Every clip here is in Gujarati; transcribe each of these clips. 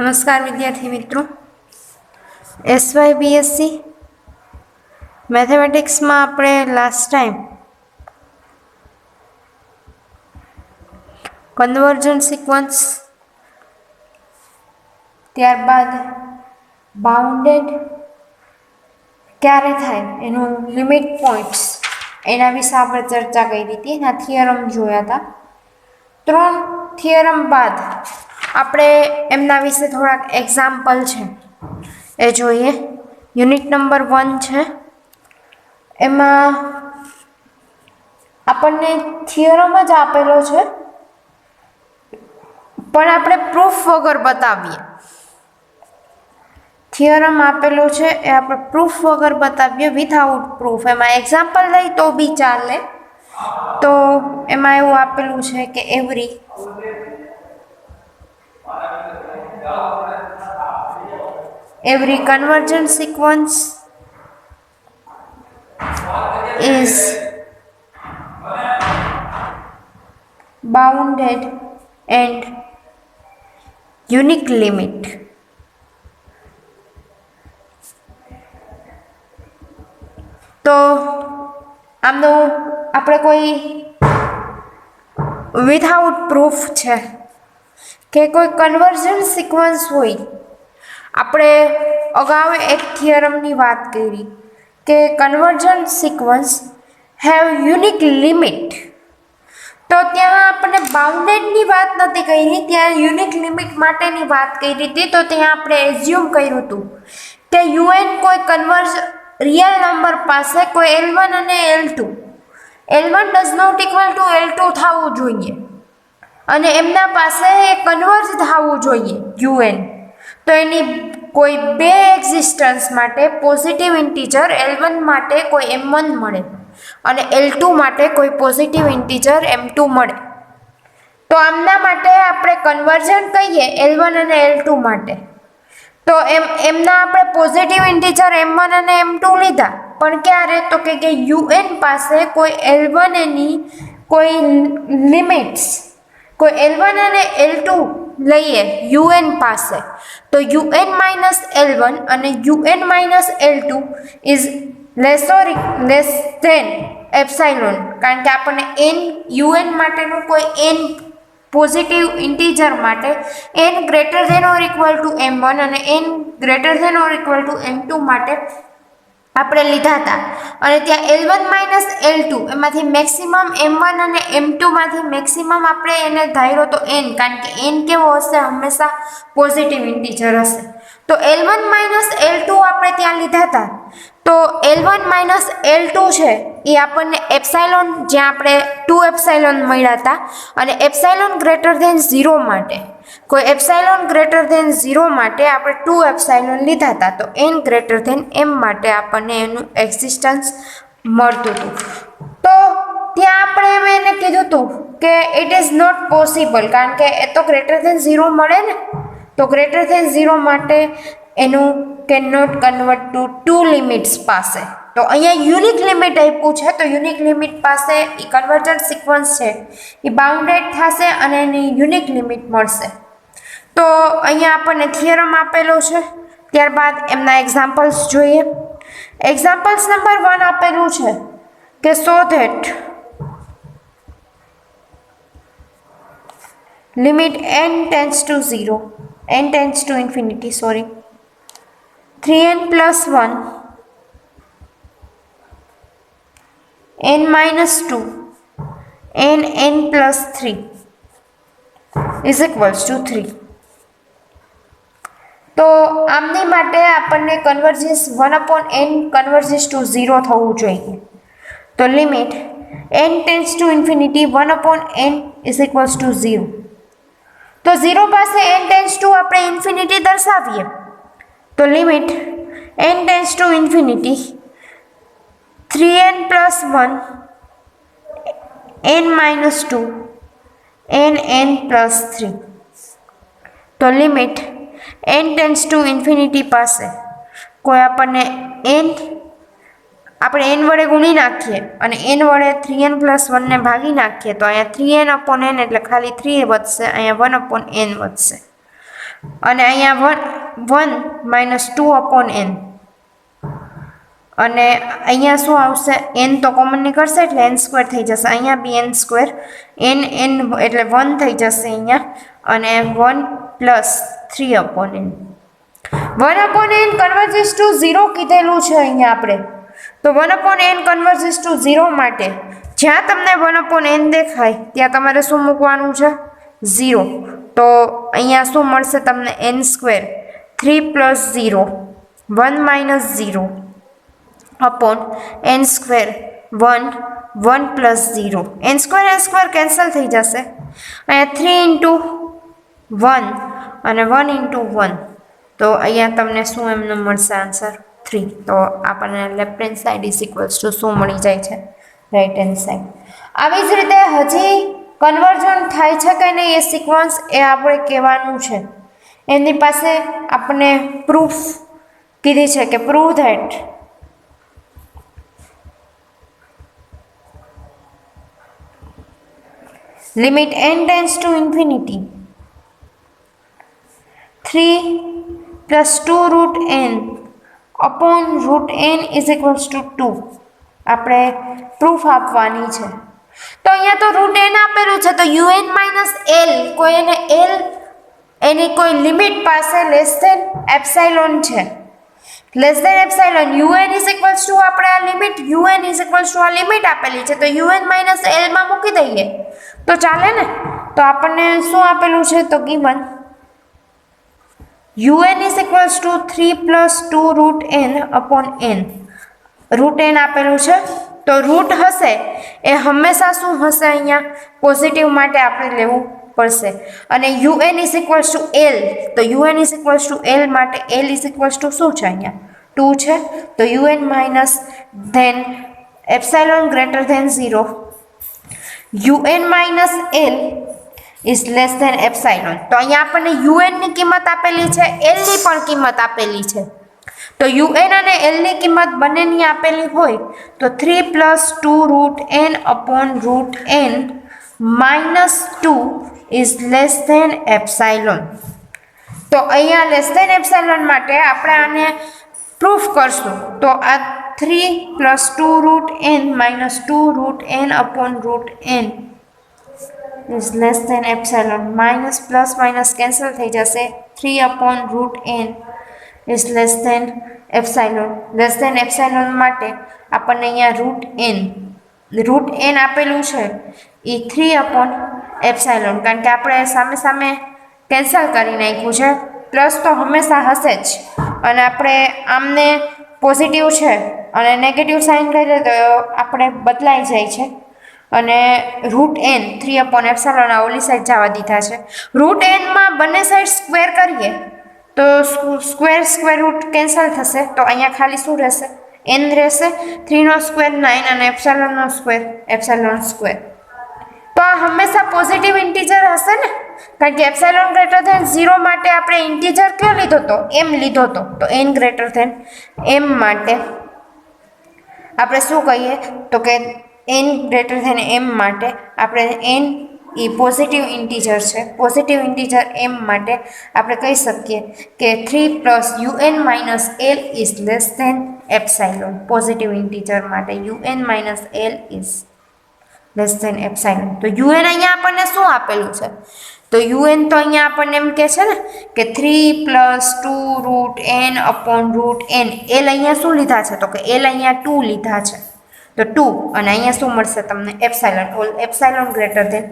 नमस्कार विद्यार्थी मित्रों, एसवाय बीएससी मैथमेटिक्स में આપણે લાસ્ટ ટાઈમ કન્વર્જન સિક્વન્સ, ત્યારબાદ બાઉન્ડેડ ક્યારે થાય એનું લિમિટ પોઈન્ટ્સ એના વિશે આપણે ચર્ચા કરી હતી. એના થિયરમ જોયા હતા. 3 થિયરમ બાદ આપણે એમના વિશે થોડાક એક્ઝામ્પલ છે એ જોઈએ. યુનિટ નંબર 1 છે, એમાં આપણને થિયરમ જ આપેલો છે પણ આપણે પ્રૂફ વગર બતાવીએ. થિયરમ આપેલો છે એ આપણે પ્રૂફ વગર બતાવીએ, વિથઆઉટ પ્રૂફ. એમાં એક્ઝામ્પલ લઈ તો બી ચાલે. તો એમાં એવું આપેલું છે કે every convergent sequence is bounded and unique limit. તો આમનું આપણે કોઈ વિથઆઉટ પ્રૂફ છે કે કોઈ કન્વર્જન સિક્વન્સ હોય. આપણે અગાઉ એક થિયરમની વાત કરી કે conversion sequence have unique limit. તો ત્યાં આપણને બાઉન્ડેડની વાત નથી કરી, ત્યાં યુનિક લિમિટ માટેની વાત કરી હતી. તો ત્યાં આપણે એઝ્યુમ કર્યું હતું કે યુએન કોઈ રિયલ નંબર પાસે કોઈ L1 અને L2, L1 does not equal to L2 થવું જોઈએ અને એમના પાસે કન્વર્જ થવું જોઈએ યુએન. તો એની કોઈ બે એક્ઝિસ્ટન્સ માટે પોઝિટિવ ઇન્ટીજર L1 માટે કોઈ M1 મળે અને L2 માટે કોઈ પોઝિટિવ ઇન્ટીજર M2 મળે. તો આમના માટે આપણે કન્વર્જન કહીએ L1 અને L2 માટે. તો એમના આપણે પોઝિટિવ ઇન્ટીજર M1 અને M2 લીધા, પણ ક્યારે? તો કે UN પાસે કોઈ L1 એની કોઈ લિમિટ્સ, કોઈ L1 અને L2 લઈએ UN પાસે, તો UN માઇનસ L1 અને UN minus L2 is less than epsilon. કારણ કે આપણને UN માટેનું કોઈ n પોઝિટિવ ઇન્ટીજર માટે n greater than or equal to M1 અને n greater than or equal to M2 માટે આપણે લીધા હતા. અને ત્યાં L1 માઇનસ L2 એમાંથી મેક્સિમમ M1 અને M2 માંથી મેક્સિમમ આપણે એને ધાર્યો તો n, કારણ કે n કેવો હશે? હંમેશા પોઝિટિવ ઇન્ટીજર હશે. તો L1 માઇનસ L2 આપણે ત્યાં લીધા હતા. તો L1 માઇનસ L2 છે એ આપણને એપ્સાઇલોન, જ્યાં આપણે 2 એપ્સાઇલોન મળ્યા હતા, અને એપ્સાઇલોન ગ્રેટર ધેન 0 માટે, કોઈ એપ્સાઇલોન ગ્રેટર ધેન 0 માટે આપણે 2 એપ્સાઇલોન લીધા હતા. તો n ગ્રેટર ધેન m માટે આપણને એનું એક્ઝિસ્ટન્સ મળતું હતું. તો ત્યાં આપણે એને કીધું હતું કે ઇટ ઇઝ નોટ પોસિબલ, કારણ કે એ તો ગ્રેટર ધેન 0 મળે ને. તો ગ્રેટર ધેન 0 માટે એનું can not convert to 2 limits પાસે. તો અહીંયા યુનિક લિમિટ આપ્યું છે, તો યુનિક લિમિટ પાસે એ કન્વર્જન્ટ સિક્વન્સ છે એ બાઉન્ડેડ થશે અને એની યુનિક લિમિટ મળશે. તો અહીંયા આપણને થિયરમ આપેલો છે. ત્યારબાદ એમના એક્ઝામ્પલ્સ જોઈએ. એક્ઝામ્પલ્સ નંબર 1 આપેલું છે કે so that limit n tends two 0, n tends to infinity, 3n plus 1 n minus 2 n plus 3 is equals to 3. તો આમની માટે આપણને કન્વર્જન્સ 1/n કન્વર્જન્સ ટુ 0 થવું જોઈએ. તો limit n tends to infinity 1/n is equals to 0. તો 0 પાસે n ટેન્ડ્સ ટુ આપણે ઇન્ફિનિટી દર્શાવીએ. તો limit n tends to infinity 3n plus 1 n minus 2 n plus 3. તો limit n tends to infinity પાસે કોઈ આપણને આપણે n વડે ગુણી નાખીએ અને n વડે 3n plus 1 ને ભાગી નાખીએ, તો અહીંયા 3n/n એટલે ખાલી 3 વધશે, અહીંયા 1/n વધશે. અને અહીંયા 1 માઇનસ 2 અપોન n, અને અહીંયા શું આવશે, n તો કોમન નીકળશે એટલે n સ્ક્વેર થઈ જશે, અહીંયા બી n સ્ક્વેર, n એટલે 1 થઈ જશે અહીંયા, અને 1 plus 3 upon n. 1 upon n converges to 0 કીધેલું છે અહીંયા આપણે, તો 1 અપોન n કન્વર્જિસ ટુ 0 માટે જ્યાં તમને 1 અપોન n દેખાય ત્યાં તમારે શું મૂકવાનું છે, 0. તો અહીંયા શું મળશે તમને, n square 3 plus 0 1 minus 0 upon n square 1 1 plus 0, n square cancel થઈ જશે, અહીંયા 3 ઇન્ટુ 1 અને 1 ઇન્ટુ 1, તો અહીંયા તમને શું એમનો મળશે આન્સર, 3. તો આપણને left hand side is equals to શું મળી જાય છે, રાઈટ હેન્ડ સાઈડ. આવી જ રીતે હજી કન્વર્ઝન થાય છે કે નહીં એ સિક્વન્સ એ આપણે કહેવાનું છે. એમની પાસે આપણને પ્રૂફ કીધી છે કે prove that limit n tends to infinity 3 plus 2 root n upon root n is equals to 2 આપણે પ્રૂફ આપવાની છે. તો અહીંયા તો રૂટ n આપેલું છે, તો un માઇનસ l કોઈ એને l એની કોઈ લિમિટ પાસે લેસ ધેન એપ્સાઇલોન છે, less than epsilon, un is equals to આપણે આ limit un is equals to આ લિમિટ આપેલી છે, તો un માઇનસ l માં મૂકી દઈએ તો ચાલે ને. તો આપણને શું આપેલું છે, તો given un is equals to 3 plus 2 root n upon n, root n આપેલું છે, તો રૂટ હશે એ હંમેશા શું હશે, અહીંયા પોઝિટિવ માટે આપણે લેવું પડશે, અને un is equals to l, તો un is equals to l માટે l ઇઝ ઇક્વલ્સ ટુ શું છે, અહીંયા 2 છે, તો un minus than epsilon greater than 0, un minus l is less than epsilon. તો અહીંયા આપણને un ની કિંમત આપેલી છે, l ની પણ કિંમત આપેલી છે, તો un અને l ની કિંમત બંનેની આપેલી હોય તો 3 plus 2 root n upon root n minus 2 is less than epsilon. તો અહીંયા લેસ ધેન એપ્સાઇલોન માટે આપણે આને પ્રૂફ કરશું, તો આ 3 plus 2 root n minus 2 root n upon root n is less than epsilon, minus plus minus cancel થઈ જશે, 3 upon root n is less than epsilon. Less than epsilon માટે આપણને અહીંયા રૂટ n આપેલું છે એ 3 અપોન એપ્સાઇલોન, કારણ કે આપણે સામે સામે કેન્સલ કરી નાખ્યું છે, પ્લસ તો હંમેશા હશે જ, અને આપણે આમને પોઝિટિવ છે અને નેગેટિવ સાઇન કરીએ તો આપણે બદલાઈ જાય છે, અને રૂટ n 3 અપોન એપ્સાઇલોન આ ઓલી સાઈડ જવા દીધા છે. રૂટ n બંને સાઈડ સ્ક્વેર કરીએ તો સ્ક્વેર રૂટ કેન્સલ થશે, તો અહીંયા ખાલી શું રહેશે, n રહેશે, 3 નો સ્ક્વેર 9 અને એપ્સાઇલોન નો સ્ક્વેર એપ્સાઇલોન સ્ક્વેર. તો આ હંમેશા પોઝિટિવ ઇન્ટીજર હશે ને, કારણ કે એપ્સાઇલોન ગ્રેટર ધેન 0 માટે આપણે ઇન્ટીજર કયો લીધો હતો, m લીધો હતો, તો n ગ્રેટર ધેન m માટે આપણે શું કહીએ, તો કે n ગ્રેટર ધેન m માટે આપણે n એ પોઝિટિવ ઇન્ટીજર છે, પોઝિટિવ ઇન્ટીજર m માટે આપણે કહી શકીએ કે 3 plus un minus l is less than epsilon. Positive integer માટે un minus l is less than epsilon. તો un અહીંયા આપણને શું આપેલું છે, તો un તો અહીંયા આપણને એમ કહે છે ને કે 3 plus 2 root n upon root n, l અહીંયા શું લીધા છે, તો કે l અહીંયા 2 લીધા છે, તો 2, અને અહીંયા શું મળશે તમને epsilon, all epsilon greater than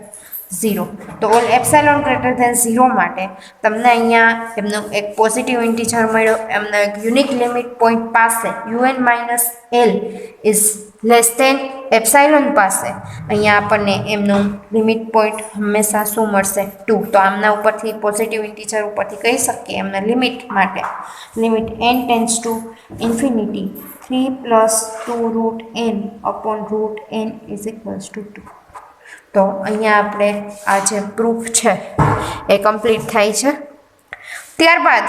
0, તો ઓલ એપ્સાઇલોન ગ્રેટર ધેન 0 માટે તમને અહીંયા એમનો એક પોઝિટિવ ઇન્ટીજર મળ્યો, એમનો એક યુનિક લિમિટ પોઈન્ટ પાસે un minus l is less than epsilon પાસે અહીંયા આપણને એમનું લિમિટ પોઈન્ટ હંમેશા શું મળશે, 2. તો આમના ઉપરથી પોઝિટિવ ઇન્ટીજર ઉપરથી કહી શકીએ એમના લિમિટ માટે limit n tends to infinity 3 plus 2 root n upon root n is equals to 2. તો અહીંયા આપણે આ જે પ્રૂફ છે એ કમ્પ્લીટ થાય છે. ત્યારબાદ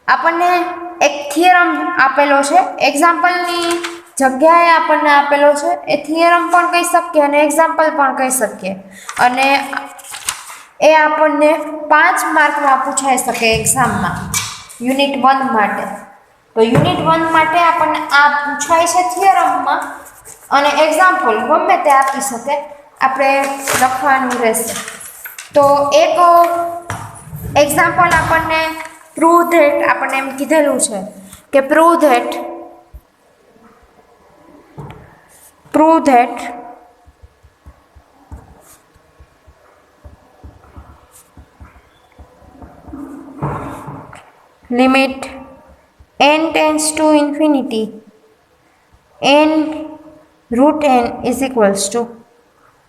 આપણને એક થિયરમ આપેલો છે, એક્ઝામ્પલની જગ્યાએ આપણને આપેલો છે, એ થિયરમ પણ કહી શકીએ અને એક્ઝામ્પલ પણ કહી શકીએ, અને એ આપણને 5 માર્કમાં પૂછાઈ શકે એક્ઝામમાં યુનિટ 1 માટે. તો યુનિટ 1 માટે આપણને આ પૂછાય છે થિયરમમાં અને એક્ઝામ્પલ ગમે તે આપી શકે, આપણે લખવાનું રહેશે. તો એક એક્ઝામ્પલ આપણને પ્રૂવ ધેટ આપણને એમ કીધેલું છે કે prove that limit n tends to infinity n root n is equals to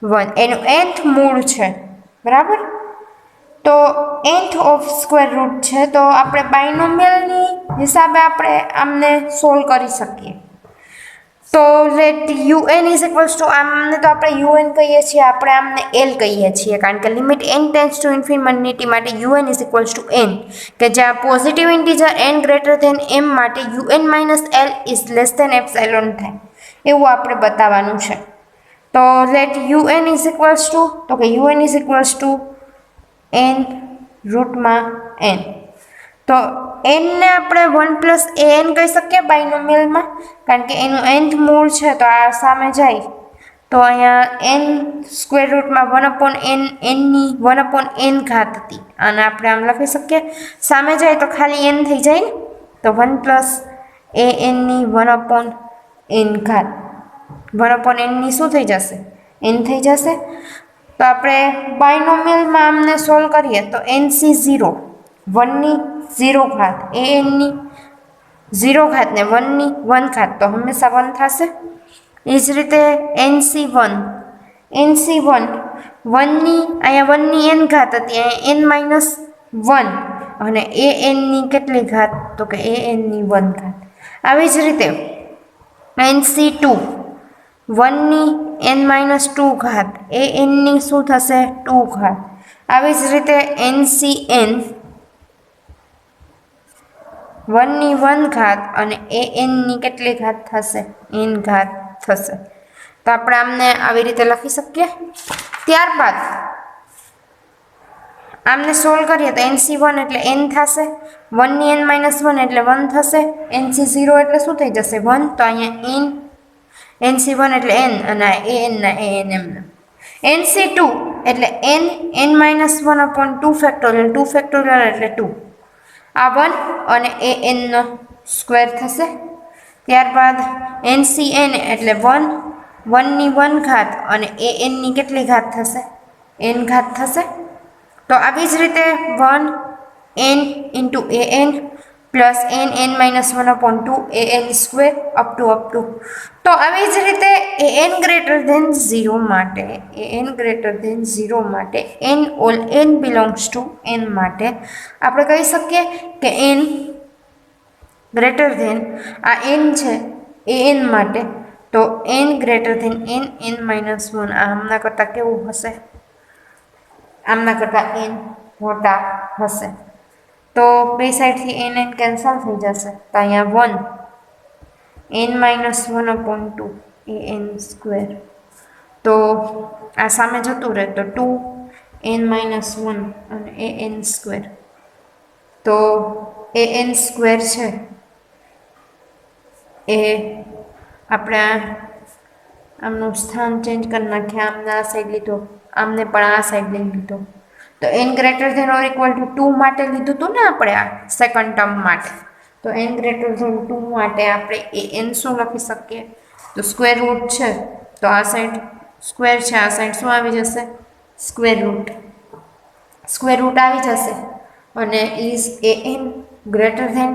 1. એનું nth મૂળ છે, બરાબર. તો nth ઓફ સ્ક્વેર રૂટ છે, તો આપણે બાયનોમિયલની હિસાબે આપણે આમને સોલ્વ કરી શકીએ. તો let un is equals to, આમને તો આપણે un કહીએ છીએ, આપણે આમને l કહીએ છીએ, કારણ કે limit n tends to infinity માટે un is equals to n, કે જ્યાં positive integer n greater than m માટે un minus l is less than epsilon થાય, એવું આપણે બતાવવાનું છે. તો let un is equals to, તો કે un is equals to n રૂટમાં n. તો n ને આપણે 1 પ્લસ an કહી શકીએ બાયનોમિયલમાં, કારણ કે એનું nth મૂળ છે, તો આ સામે જાય તો અહીંયા n સ્ક્વેર રૂટમાં 1/n, nની 1/n ઘાત હતી, અને આપણે આમ લખી શકીએ, સામે જાય તો ખાલી n થઈ જાય ને, તો 1 પ્લસ anની 1/n ઘાત, 1/n ની શું થઈ જશે, n થઈ જશે. તો આપણે બાયનોમિયલમાં આમને સોલ્વ કરીએ તો nc0 1ની 0 ઘાત, anની 0 ઘાત ને 1ની 1 ઘાત, તો હંમેશા 1 થશે. એ જ રીતે nc1 1ની અહીંયા 1ની n ઘાત હતી, અહીંયા n માઇનસ 1, અને anની કેટલી ઘાત, તો કે anની 1 ઘાત. આવી જ રીતે nc2 1ની n માઇનસ 2 ઘાત, anની શું થશે, 2 ઘાત. આવી જ રીતે ncn 1ની 1 ઘાત અને anની કેટલી ઘાત થશે, n ઘાત થશે. તો આપણે આમને આવી રીતે લખી શકીએ. ત્યારબાદ આમને સોલ્વ કરીએ તો nc1 એટલે n થશે, 1ની n માઇનસ 1 એટલે 1 થશે, nc0 એટલે શું થઈ જશે, 1. તો અહીંયા nc1 એટલે n અને an ના anm. nc2 એટલે n માઇનસ 1/2 ફેક્ટોરિયલ, 2 ફેક્ટોરિયલ એટલે 2, આ 1 અને an નો સ્ક્વેર થશે. ત્યારબાદ ncn એટલે 1ની 1 ઘાત અને anની કેટલી ઘાત થશે, n ઘાત થશે. તો આવી જ રીતે 1n into an plus n minus 1/2 an square up to. તો આવી જ રીતે an ગ્રેટર ધેન 0 માટે n all n belongs to n માટે આપણે કહી શકીએ કે n ગ્રેટર ધેન આ n છે an માટે, તો n greater than n minus 1, આમના કરતાં કેવું હશે, આમના કરતાં n મોટા હશે. તો બે સાઈડથી n કેન્સલ થઈ જશે, તો અહીંયા 1 n માઇનસ 1/2 an સ્ક્વેર, તો આ સામે જતું રહે તો 2 n માઇનસ 1 અને an સ્ક્વેર. તો an સ્ક્વેર છે એ આપણે આમનું સ્થાન ચેન્જ કરી નાખ્યા, આમને આ સાઈડ લીધો, આમને પણ આ સાઈડ લઈ લીધો. તો n greater than or equal to 2 માટે લીધું હતું ને આપણે આ સેકન્ડ ટર્મ માટે, તો n ગ્રેટર ધેન 2 માટે આપણે an શું લખી શકીએ, તો સ્ક્વેર રૂટ છે, તો આ સાઈડ સ્ક્વેર છે, આ સાઈડ શું આવી જશે, સ્ક્વેર રૂટ આવી જશે. અને is an greater than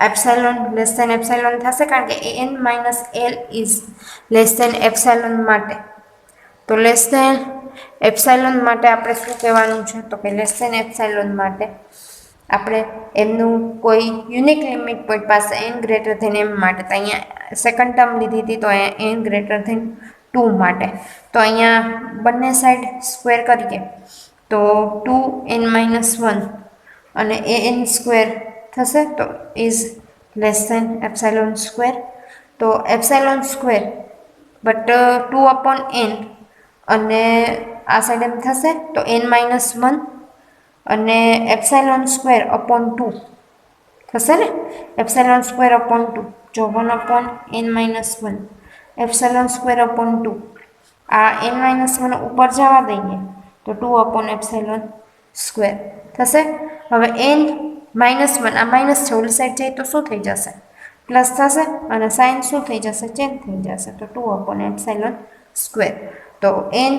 epsilon less than epsilon થશે, કારણ કે an minus l is less than epsilon માટે. તો લેસ ધેન એપ્સાઇલોન માટે આપણે શું કહેવાનું છે, તો કે લેસ ધેન એપ્સાઇલોન માટે આપણે એમનું કોઈ યુનિક લિમિટ પોઈન્ટ પાસે n ગ્રેટર ધેન m માટે, તો અહીંયા સેકન્ડ ટર્મ લીધી હતી, તો અહીંયા n ગ્રેટર ધેન 2 માટે. તો અહીંયા બંને સાઈડ સ્ક્વેર કરીએ તો 2n માઇનસ 1 અને an સ્ક્વેર થશે, તો is less than epsilon square. તો એપ્સાઇલોન સ્ક્વેર બટ 2/n અને આ સાઈડ એમ થશે, તો n માઇનસ 1 અને એપ્સાઇલોન સ્ક્વેર અપોન 2 થશે ને, એપ્સાઇલોન સ્ક્વેર અપોન 2, જો 1 upon n minus 1 epsilon square upon 2, આ n માઇનસ 1 ઉપર જવા દઈએ તો 2 અપોન એપ્સાઇલોન સ્ક્વેર થશે. હવે n માઇનસ 1 આ માઇનસ છે, ઓલી સાઈડ જાય તો શું થઈ જશે, પ્લસ થશે, અને સાઇન શું થઈ જશે, ચેન્જ થઈ જશે, તો 2 અપોન એપ્સાઇલોન સ્ક્વેર. તો n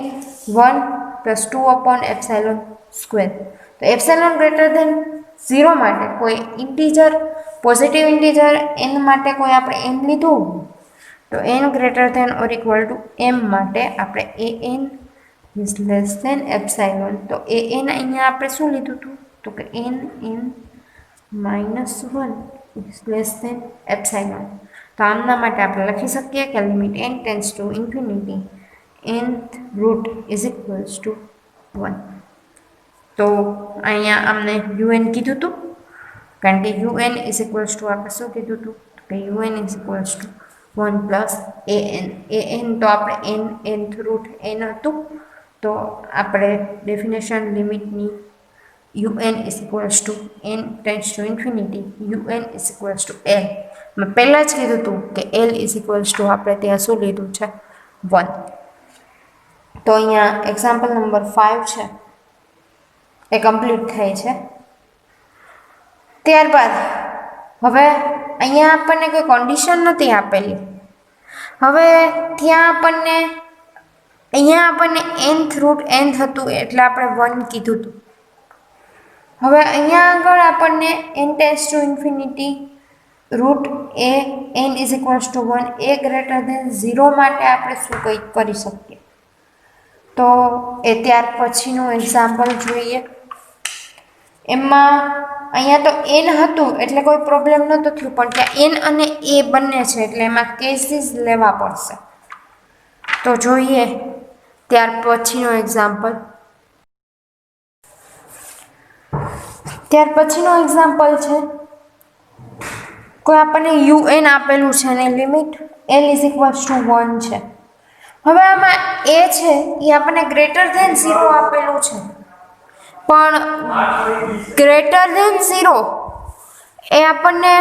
1 plus 2 upon epsilon square. તો એપ્સાઇલોન ગ્રેટર ધેન 0 માટે કોઈ ઇન્ટીજર, પોઝિટિવ ઇન્ટીજર n માટે કોઈ આપણે n લીધું, તો n greater than or equal to m માટે આપણે an is less than epsilon. તો an અહીંયા આપણે શું લીધું હતું, તો કે n minus 1 is less than epsilon. તો આમના માટે આપણે લખી શકીએ કે limit n tends to infinity nth root is equals to 1. તો અહીંયા અમને un કીધું હતું, કારણ કે un ઇઝ ઇક્વલ્સ ટુ આપણે શું કીધું હતું કે un is equals to 1 plus an તો આપણે nth રૂટ n હતું, તો આપણે ડેફિનેશન લિમિટની un is equals to n tends to infinity un is equals to l. મેં પહેલાં જ કીધું હતું કે l ઇઝ ઇક્વલ્સ ટુ આપણે ત્યાં શું લીધું છે, 1. તો અહીંયા એક્ઝામ્પલ નંબર 5 છે એ કમ્પ્લીટ થાય છે. ત્યારબાદ હવે અહીંયા આપણને કોઈ કન્ડિશન નથી આપેલી. હવે ત્યાં અહીંયા આપણને nth રૂટ n હતું એટલે આપણે 1 કીધું હતું. હવે અહીંયા આગળ આપણને n tends to infinity root a n is equals to 1 a greater than 0 માટે આપણે શું કંઈક કરી શકીએ, તો એ ત્યાર પછીનું એક્ઝામ્પલ જોઈએ. એમાં અહીંયા તો n હતું એટલે કોઈ પ્રોબ્લેમ નહોતો થયું, પણ ત્યાં n અને a બંને છે એટલે એમાં કેસીસ લેવા પડશે. તો જોઈએ ત્યાર પછીનો એક્ઝામ્પલ. ત્યાર પછીનો એક્ઝામ્પલ છે, કોઈ આપણને un આપેલું છે અને limit l is equals to 1 છે. હવે આમાં a છે એ આપણને ગ્રેટર ધેન 0 આપેલું છે, પણ ગ્રેટર ધેન 0 એ આપણને,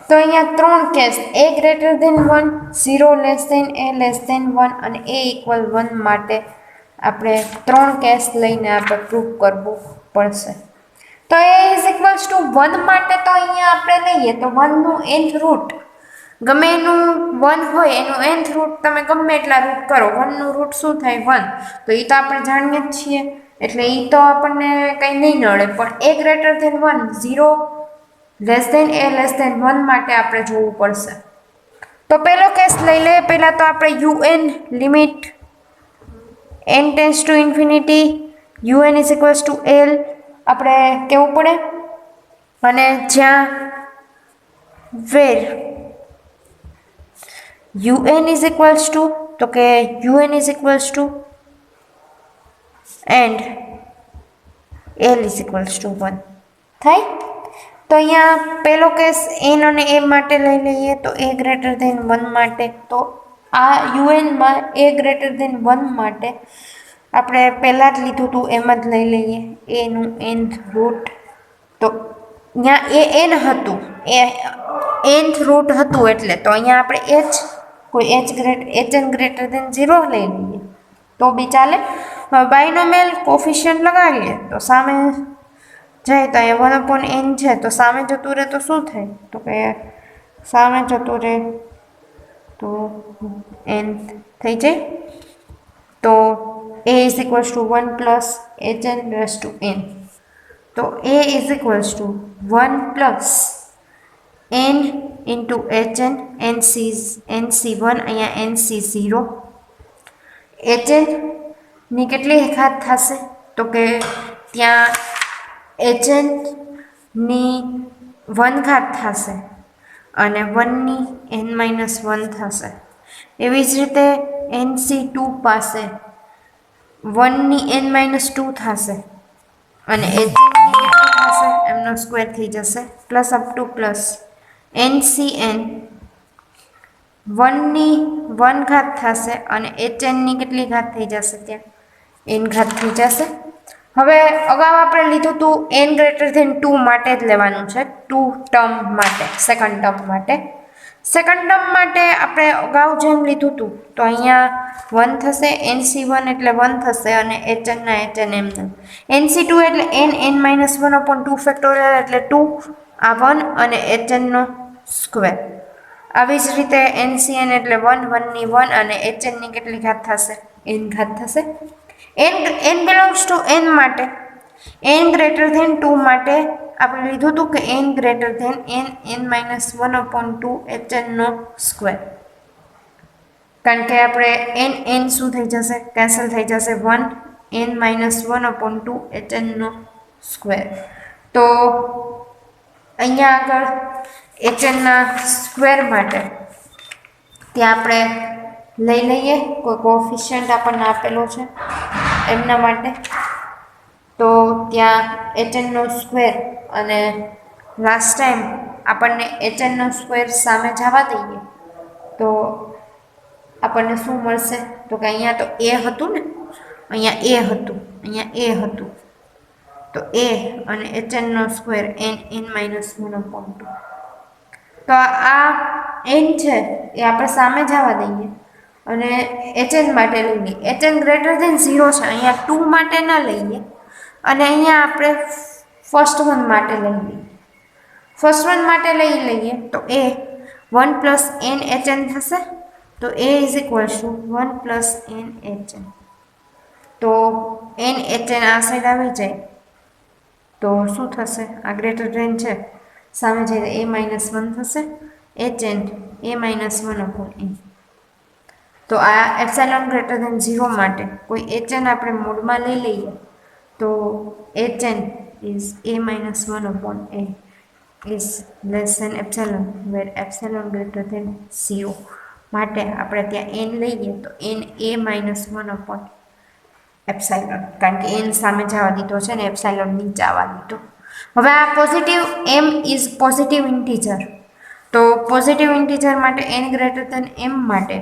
તો અહીંયા 3 case, a greater than 1, 0 less than a less than 1 અને a ઇક્વલ 1 માટે આપણે 3 કેસ લઈને આપણે પ્રૂફ કરવું પડશે. તો a ઇઝ ઇક્વલ્સ ટુ 1 માટે તો અહીંયા આપણે લઈએ તો 1 નું nth રૂટ ગમે એનું 1 હોય એનું nth રૂટ તમે ગમે એટલા રૂટ કરો, 1 નું રૂટ શું થાય 1, તો એ તો આપણે જાણીએ જ છીએ એટલે એ તો આપણને કંઈ નહીં નડે. પણ a greater than 1, 0 less than a less than 1 માટે આપણે જોવું પડશે. તો પહેલો કેસ લઈ લઈએ. પહેલાં તો આપણે un limit n tends to infinity un is equals to l આપણે કહેવું પડે, અને જ્યાં વેર un ઇઝ ઇક્વલ્સ ટુ, તો કે un is equals two and l is equals to 1 થાય. તો અહીંયા પહેલો કેસ n અને a માટે લઈ લઈએ તો a ગ્રેટર ધેન 1 માટે, તો આ un-માં a ગ્રેટર ધેન 1 માટે આપણે પહેલાં જ લીધું હતું એમ જ લઈ લઈએ a નું nth રૂટ. તો અહીંયા a n હતું, એ nth રૂટ હતું એટલે તો અહીંયા આપણે કોઈ hn ગ્રેટર ધેન 0 લઈ લઈએ તો બી ચાલે. બાયનોમિયલ કોફિશિયન્ટ લગાવીએ તો સામે જાય તો અહીંયા 1 અપોન n છે, તો સામે જતું રહે તો શું થાય, તો કે સામે જતું રહે તો n થઈ જાય. તો a is equals to 1 plus hn raise to n. તો a is equals to 1 plus n into hn nc1 અહીંયા nc0. hn ની કેટલી ઘાત થશે, તો કે ત્યાં hn ની 1 ઘાત થશે અને 1 ની n-1 થશે. એવી જ રીતે nc2 પાસે 1 ની n-2 થશે અને hn ની કેટલી થશે, એમનો સ્ક્વેર થઈ જશે plus up to plus ncn 1 ની 1 ઘાત થશે અને hn ની કેટલી ઘાત થઈ જશે, ત્યાં એન ઘાત થઈ જશે. હવે અગાઉ આપણે લીધું હતું n ગ્રેટર ધેન 2 માટે જ લેવાનું છે, 2 ટર્મ માટે, સેકન્ડ ટર્મ માટે. સેકન્ડ ટર્મ માટે આપણે અગાઉ જેમ લીધું હતું તો અહીંયા 1 થશે, nc1 એટલે 1 થશે અને hn ના hn એમ. nc2 એટલે n(n-1/2 ફેક્ટોરિયલ એટલે 2 આ 1 અને hn નો સ્ક્વેર. આવી જ રીતે ncn એટલે 1 1 ની 1 અને hn ની કેટલી ઘાત થશે? n ઘાત થશે. n બિલોંગ્સ ટુ n માટે n ગ્રેટર ધેન 2 માટે આપણે લીધું હતું કે n greater than n(n-1/2 hn નો સ્ક્વેર. કારણ કે આપણે n શું થઈ જશે? કેન્સલ થઈ જશે. 1 n-1/2 hn નો સ્ક્વેર. તો અહીંયા આગળ hn ના સ્ક્વેર માટે ત્યાં આપણે લઈ લઈએ કોઈ કોએફિશિયન્ટ આપણને આપેલો છે એમના માટે. તો ત્યાં hn નો સ્ક્વેર અને લાસ્ટ ટાઈમ આપણને hn નો સ્ક્વેર સામે જવા દઈએ તો આપણને શું મળશે? તો કે અહીંયા તો a હતું ને, અહીંયા a હતું, અહીંયા a હતું. તો a અને hn નો સ્ક્વેર n(n-1/2). તો આ n છે એ આપણે સામે જવા દઈએ અને hn માટે લઈ લઈએ. hn ગ્રેટર ધેન 0 છે, અહીંયા 2 માટે ના લઈએ અને અહીંયા આપણે ફર્સ્ટ વન માટે લઈ લઈએ. ફર્સ્ટ વન માટે લઈ લઈએ તો a 1 + n hn થશે. તો a = 1 + n hn. તો n hn આ સાઈડ આવી જાય તો શું થશે? આ ગ્રેટર ધેન છે, સામે જઈને a-1 થશે. hn a-1/n. તો આ એપ્સિલોન ગ્રેટર ધેન 0 માટે કોઈ hn આપણે મોડમાં લઈ લઈએ તો hn is a-1/n is less than epsilon, where epsilon greater than 0 માટે આપણે ત્યાં n લઈએ તો n a-1/epsilon. કારણ કે n સામે જવા દીધો છે ને એપ્સિલોન નીચે આવવા દીધો. હવે આ positive m is positive integer. તો પોઝિટિવ ઇન્ટીજર માટે n ગ્રેટર ધેન m માટે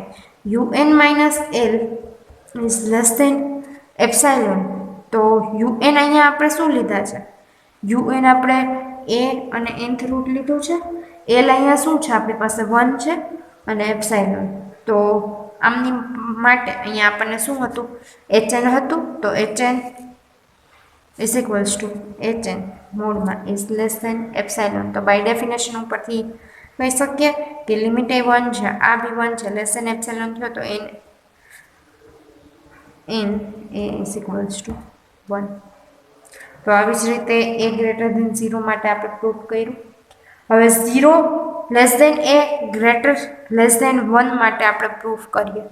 un-l is less than epsilon. તો un અહીંયા આપણે શું લીધા છે? un આપણે a અને nth રૂટ લીધું છે. l અહીંયા શું છે? આપણી પાસે 1 છે અને એપ્સિલોન. તો આમની માટે અહીંયા આપણને શું હતું? hn હતું. તો hn is equals to hn મોડમાં is less than epsilon. તો બાય ડેફિનેશન ઉપરથી કહી શકીએ કે લિમિટ એ 1 છે, આ બી 1 છે, લેસ ધેન એપ્સિલોન થયો તો n is equals to 1. તો આવી જ રીતે a ગ્રેટર ધેન 0 માટે આપણે પ્રૂફ કર્યું. હવે 0 less than a greater less than 1 માટે આપણે પ્રૂફ કરીએ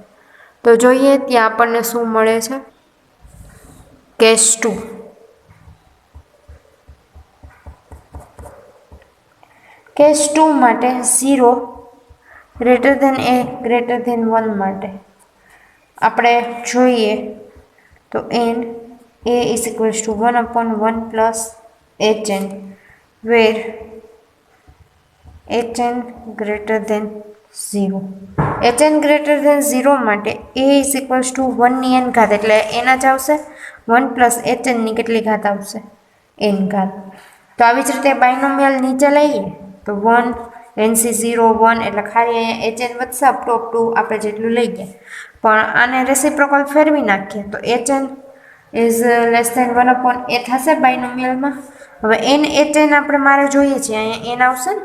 તો જોઈએ ત્યાં આપણને શું મળે છે. કેસ 2. કેસ 2 માટે 0 greater than a greater than 1 માટે આપણે જોઈએ તો n a is equals to 1/1 plus hn, where hn greater than 0. hn greater than 0 માટે a is equals to 1 ની n ઘાત એટલે n જ આવશે. 1 plus hn ની કેટલી ઘાત આવશે? n ઘાત. તો આવી જ રીતે બાયનોમિયલ નીચે લઈએ તો 1 nc0 1 એટલે ખાલી અહીંયા hn વધશે અપ ટુ આપણે જેટલું લઈ ગયા. પણ આને રેસિપ્રોકલ ફેરવી નાખીએ તો hn is less than 1/a થશે બાયનોમિયલમાં. હવે n hn આપણે મારે જોઈએ છે, અહીંયા n આવશે ને,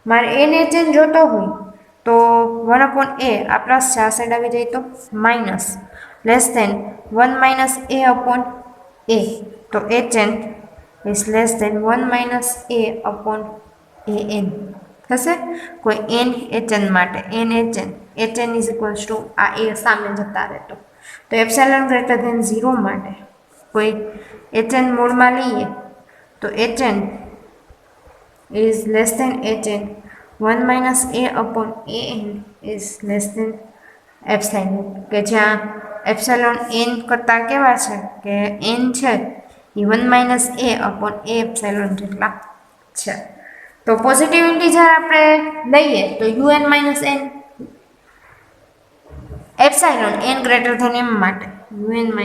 મારે n hn જોતો હોય તો 1/a આ પ્લસ છે, આ સાઈડ આવી જાય તો માઇનસ, લેસ ધેન 1 - a/a. તો hn is less than 1 - a/an થશે. કોઈ n hn માટે n hn is equals to આ a સામે જતા રહેતો. તો એપ્સિલોન ગ્રેટર ધેન 0 માટે કોઈ hn મોડમાં લઈએ તો hn is less than hn 1 - a/an is less than epsilon. કે જ્યાં એપ્સિલોન n કરતાં કેવા છે કે n છે એ 1 - a/a એપ્સિલોન જેટલા છે. તો પોઝિટિવ ઇન્ટીજર આપણે લઈએ તો un - n epsilon n greater than m માટે un - n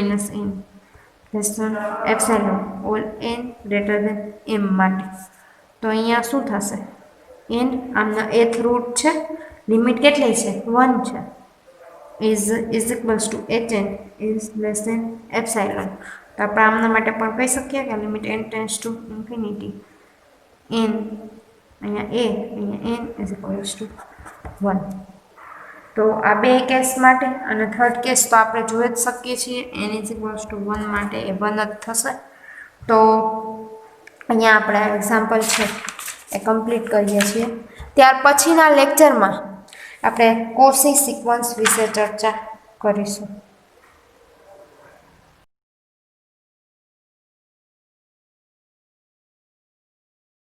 less than epsilon all n greater than m માટે. તો અહીંયા શું થશે? n આમનો એથ રૂટ છે, લિમિટ કેટલી છે? 1 છે, is equals to hn is less than epsilon. તો આપણે આમના માટે પણ કહી શકીએ કે limit n tends to infinity n અહીંયા n is equals to 1. તો આ બે કેસ માટે અને થર્ડ કેસ તો આપણે જોઈ જ શકીએ છીએ n is equals to 1 માટે એ 1 જ થશે. તો અહીંયા આપણે એક્ઝામ્પલ છે એ કમ્પ્લીટ કરીએ છીએ. ત્યાર પછીના લેક્ચરમાં આપણે કોસી સિક્વન્સ વિશે ચર્ચા કરીશું.